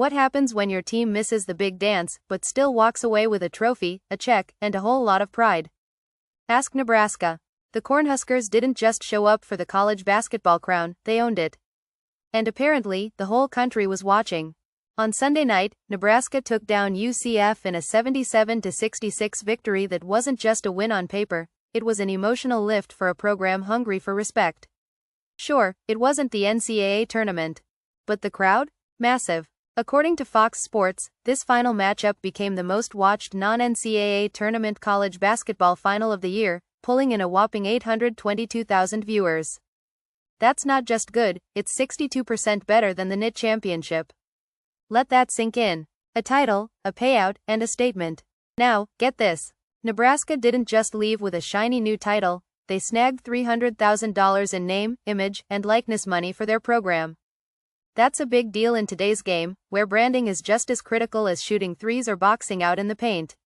What happens when your team misses the big dance, but still walks away with a trophy, a check, and a whole lot of pride? Ask Nebraska. The Cornhuskers didn't just show up for the college basketball crown, they owned it. And apparently, the whole country was watching. On Sunday night, Nebraska took down UCF in a 77-66 victory that wasn't just a win on paper, it was an emotional lift for a program hungry for respect. Sure, it wasn't the NCAA tournament. But the crowd? Massive. According to Fox Sports, this final matchup became the most watched non-NCAA tournament college basketball final of the year, pulling in a whopping 822,000 viewers. That's not just good, it's 62% better than the NIT championship. Let that sink in. A title, a payout, and a statement. Now, get this. Nebraska didn't just leave with a shiny new title, they snagged $300,000 in name, image, and likeness money for their program. That's a big deal in today's game, where branding is just as critical as shooting threes or boxing out in the paint.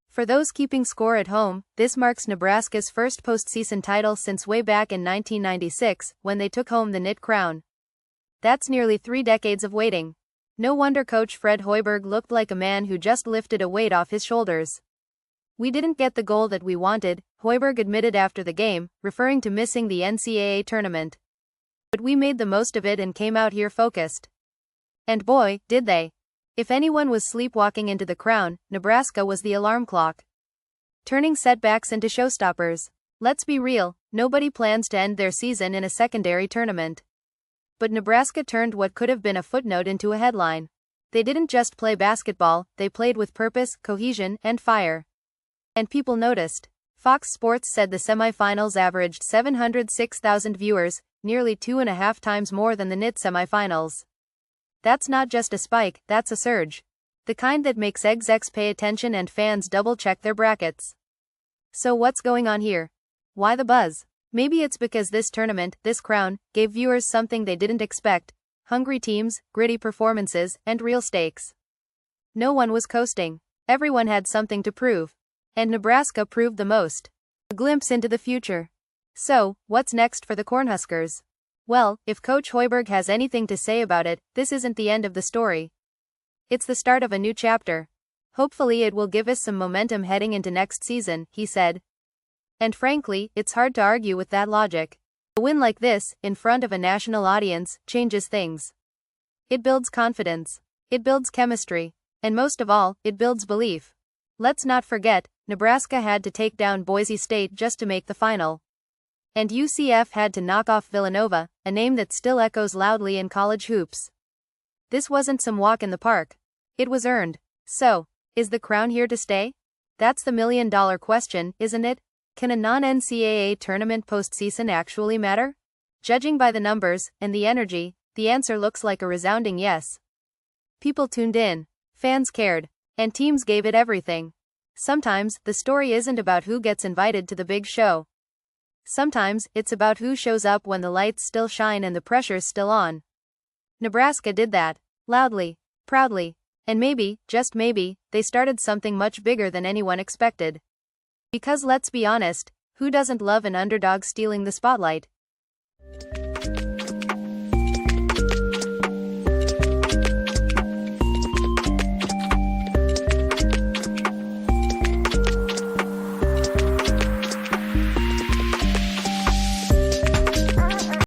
For those keeping score at home, this marks Nebraska's first postseason title since way back in 1996, when they took home the NIT crown. That's nearly 3 decades of waiting. No wonder Coach Fred Hoiberg looked like a man who just lifted a weight off his shoulders. "We didn't get the goal that we wanted," Hoiberg admitted after the game, referring to missing the NCAA tournament. "But we made the most of it and came out here focused." And boy, did they. If anyone was sleepwalking into the crown, Nebraska was the alarm clock. Turning setbacks into showstoppers. Let's be real, nobody plans to end their season in a secondary tournament. But Nebraska turned what could have been a footnote into a headline. They didn't just play basketball, they played with purpose, cohesion, and fire. And people noticed. Fox Sports said the semifinals averaged 706,000 viewers, nearly 2.5 times more than the NIT semifinals. That's not just a spike, that's a surge. The kind that makes execs pay attention and fans double-check their brackets. So what's going on here? Why the buzz? Maybe it's because this tournament, this crown, gave viewers something they didn't expect: hungry teams, gritty performances, and real stakes. No one was coasting. Everyone had something to prove. And Nebraska proved the most. A glimpse into the future. So, what's next for the Cornhuskers? Well, if Coach Hoiberg has anything to say about it, this isn't the end of the story. It's the start of a new chapter. Hopefully it will give us some momentum heading into next season, he said. And frankly, it's hard to argue with that logic. A win like this, in front of a national audience, changes things. It builds confidence. It builds chemistry. And most of all, it builds belief. Let's not forget, Nebraska had to take down Boise State just to make the final. And UCF had to knock off Villanova, a name that still echoes loudly in college hoops. This wasn't some walk in the park. It was earned. So, is the crown here to stay? That's the million-dollar question, isn't it? Can a non-NCAA tournament postseason actually matter? Judging by the numbers and the energy, the answer looks like a resounding yes. People tuned in, fans cared, and teams gave it everything. Sometimes, the story isn't about who gets invited to the big show. Sometimes, it's about who shows up when the lights still shine and the pressure's still on. Nebraska did that. Loudly. Proudly. And maybe, just maybe, they started something much bigger than anyone expected. Because let's be honest, who doesn't love an underdog stealing the spotlight?